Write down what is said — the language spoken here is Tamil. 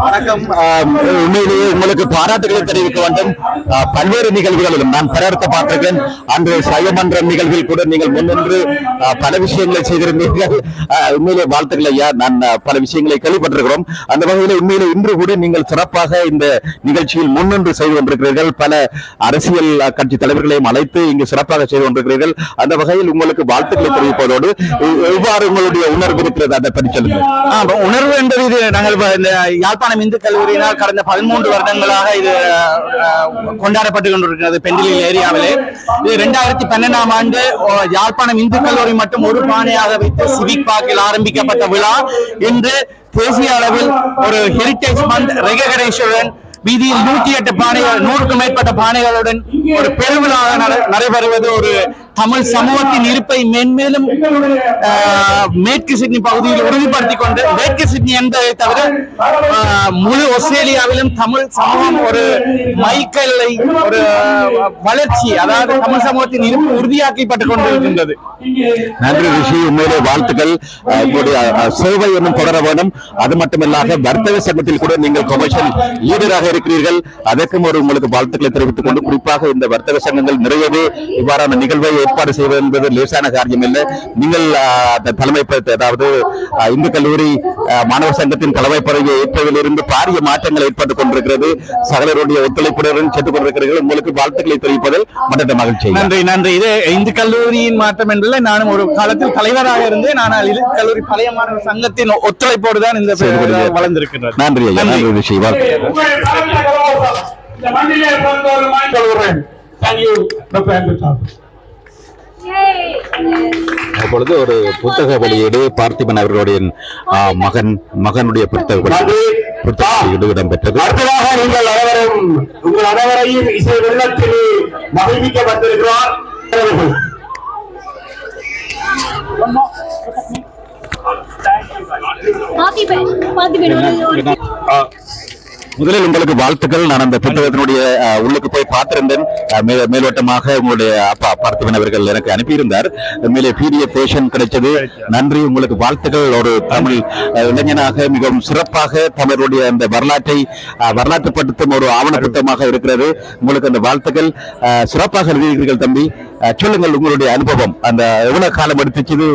வணக்கம். உண்மையிலேயே உங்களுக்கு பாராட்டுகளை தெரிவிக்க வேண்டும். பல்வேறு நிகழ்வுகளிலும் நான் பலர்த்த பார்த்திருக்கேன். அன்று சயமன்றம் நிகழ்வில் கூட நீங்கள் முன்னின்று பல விஷயங்களை செய்திருந்தீர்கள். உண்மையிலே வாழ்த்துக்கள் ஐயா. நான் பல விஷயங்களை கேள்விப்பட்டிருக்கிறோம். அந்த வகையில் உண்மையிலே இன்று கூட நீங்கள் சிறப்பாக இந்த நிகழ்ச்சியில் முன்னின்று செய்து கொண்டிருக்கிறீர்கள். பல அரசியல் கட்சி தலைவர்களையும் அழைத்து இங்கு சிறப்பாக செய்து கொண்டிருக்கிறீர்கள். அந்த வகையில் உங்களுக்கு வாழ்த்துக்களை தெரிவிப்பதோடு எவ்வாறு உங்களுடைய உணர்வு இருக்கிறது அதை பற்றி சொல்லுங்கள். உணர்வு என்பது இது நாங்கள் இந்த யாழ்ப்பாணம் இந்து கல்லூரியினால் கடந்த 13 வருடங்களாக இது கொண்டாடப்பட்டு கொண்டிருக்கிறது பெண்டிலில் ஏரியாவிலே. இது 2012ஆம் ஆண்டு யாழ்ப்பாணம் இந்து கல்லூரி மட்டும் ஒரு பானையாக வைத்து சிவிக் பார்க்கில் ஆரம்பிக்கப்பட்ட விழா இன்று தேசிய அளவில் ஒரு ஹெரிட்டேஜ் மந்த் ரெகக்னேஷனுடன் வீதியில் 108 பானைகள் 100க்கும் மேற்பட்ட பானைகளுடன் ஒரு பெருவிழாக நடைபெறுவது ஒரு தமிழ் சமூகத்தின் இருப்பை மென்மேலும் மேற்கு சிட்னி பகுதியில் உறுதிப்படுத்திக் கொண்டு, மேற்கு சிட்னி என்பதை தவிர முழு ஆஸ்திரேலியாவிலும் தமிழ் சமூகம் ஒரு மைல்கல்லை ஒரு வளர்ச்சி, அதாவது தமிழ் சமூகத்தின் இருப்பு உறுதியாக்கப்பட்டுக் கொண்டிருக்கின்றது. நன்றி ரிஷி, உண்மையிலே வாழ்த்துக்கள். உங்களுடைய சேவை இன்னும் தொடர வேண்டும். அது மட்டுமல்லாத வர்த்தக சங்கத்தில் கூட நீங்கள் கமர்ஷியல் லீடராக இருக்கிறீர்கள். அதற்கும் ஒரு உங்களுக்கு வாழ்த்துக்களை தெரிவித்துக் கொண்டு, குறிப்பாக இந்த வர்த்தக சங்கங்கள் நிறையவே இவ்வாறான நிகழ்வை ஏற்பாடு செய்வது என்பது லேசான காரியம் இல்லை. நீங்கள் தலைமை, அதாவது இந்து கல்லூரி மாணவர் சங்கத்தின் தலைமை பதவியை ஏற்பதிலிருந்து பாரிய மாற்றங்கள் ஏற்பட்டுக் கொண்டிருக்கிறது. சகலருடைய ஒத்துழைப்புடன் சேர்த்துக் கொண்டிருக்கிறீர்கள். உங்களுக்கு வாழ்த்துக்களை தெரிவிப்பதில் மற்ற மகிழ்ச்சி. நன்றி நன்றி. இது இந்து கல்லூரியின் மாற்றம் என்பதில் நானும் ஒரு காலத்தில் தலைவராக இருந்தேன். ஆனால் இந்து கல்லூரி பழைய மாணவர் சங்கத்தின் ஒத்துழைப்போடு தான் இந்த வளர்ந்திருக்கிறது. நன்றி ஐயா. நன்றி ரிஷி. அப்பொழுது ஒரு புத்தக வெளியீடு பார்த்திபன் அவர்களுடைய மகனுடைய புத்தக வெளியீடு இடம்பெற்றது. அடுத்ததாக உங்கள் அனைவரையும் இசை வெள்ளத்தில் மகிழ்விக்க வந்திருக்கிறார். முதலில் உங்களுக்கு வாழ்த்துக்கள். நான் அந்த புத்தகத்தினுடைய உள்ளுக்கு போய் பார்த்திருந்தேன். மேலோட்டமாக உங்களுடைய அப்பா பார்த்திபன் அவர்கள் எனக்கு அனுப்பியிருந்தார். மேலே PDF வேஷன் கிடைச்சது. நன்றி, உங்களுக்கு வாழ்த்துக்கள். ஒரு தமிழ் இளைஞனாக மிகவும் சிறப்பாக தமிழுடைய அந்த வரலாற்றுப்படுத்தும் ஒரு ஆவண புத்தகமாக இருக்கிறது. உங்களுக்கு அந்த வாழ்த்துக்கள். சிறப்பாக எழுதியிருக்கிறீர்கள் தம்பி. சொல்லுங்கள் உங்களுடைய அனுபவம், அந்த எவ்வளவு காலம் எடுத்துச்சு